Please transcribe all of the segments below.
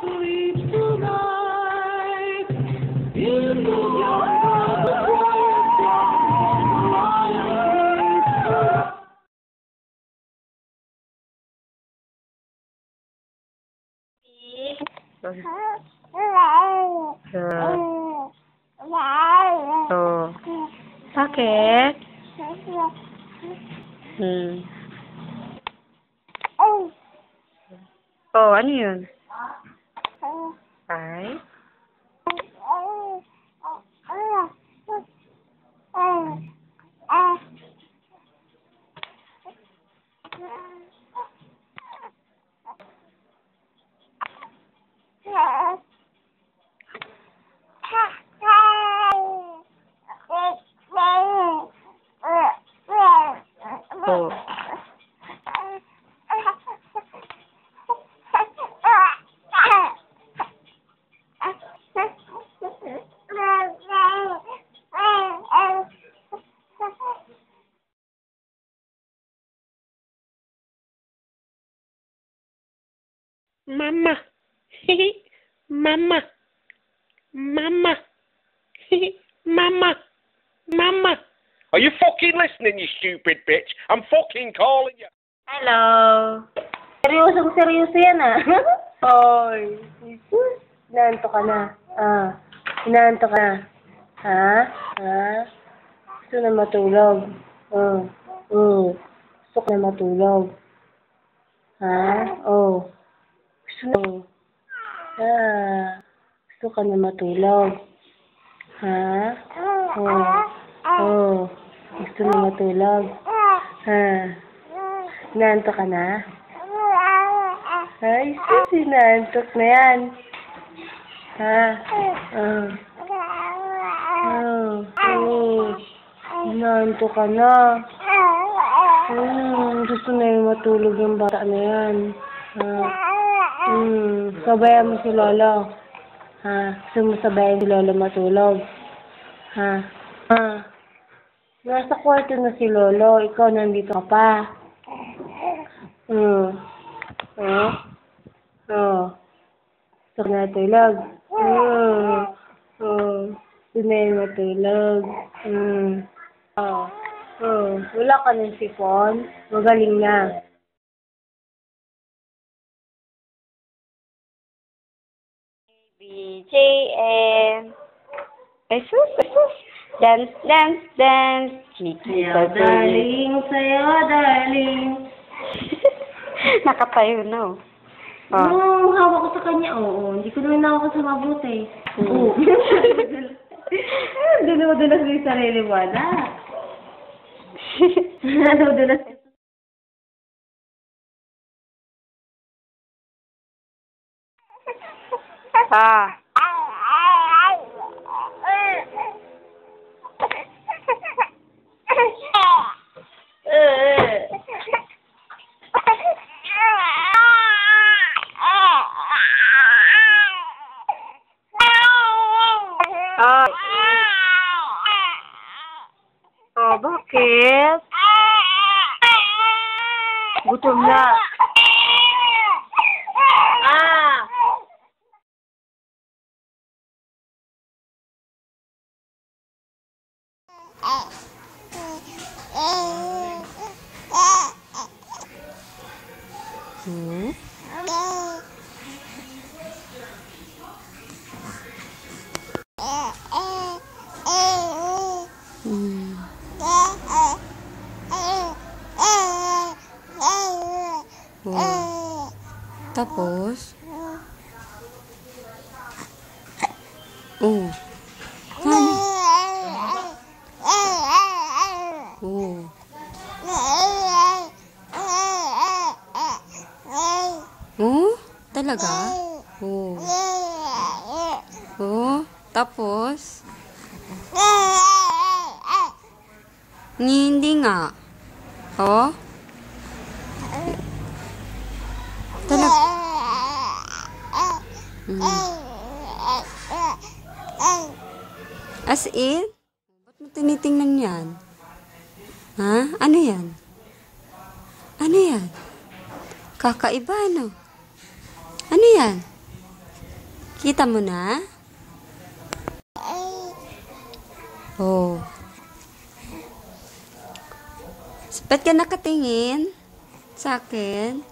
sleep tonight. In the Oh. Bakit? Oh, ano yun? Ay? Oh. Mama. Mama. Mama. Mama. Mama. Are you fucking listening, you stupid bitch? I'm fucking calling you. Hello. Seryosong-seryoso yan, ah. Hoy. Jesus. Inaanto ka na. Inaanto ka na. Ha? Gusto na matulog. Gusto ka na matulog. Ha? Gusto na. Gusto ka na matulog. Ha? Gusto na matulog. Inaanto ka na? Ay, inaantok na yan. Inaantok ka na. Gusto na yung matulog yung bata na yan. Sabayan mo si Lolo. Gusto mo sabayan si Lolo matulog. Nasa kwarto na si Lolo. Ikaw nandito ka pa. Gusto ka na tulog. Gusto na yung matulog. Wala ka ng sipon. Magaling na. BJM. Jesus. Dance, dance, dance. Sayaw, darling. Sayaw, darling. Nakatayo na, oh. Nung hawak ko sa kanya, hindi ko naman hawak sa mabuti. Dulas mo yung sarili mo, anak. Dulas. Bakit? Gutom na. Tapos? Talaga? Tapos? Hindi nga. Talaga? As in? Ba't mo tinitingnan yan? Ano yan? Ano yan? Kakaiba, ano? Ano yan? Kita mo na? Oh. Ba't ka nakatingin? Sa akin?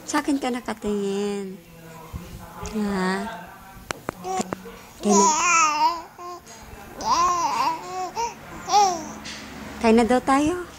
Sa akin ka nakatingin. Ha? Kain na daw tayo.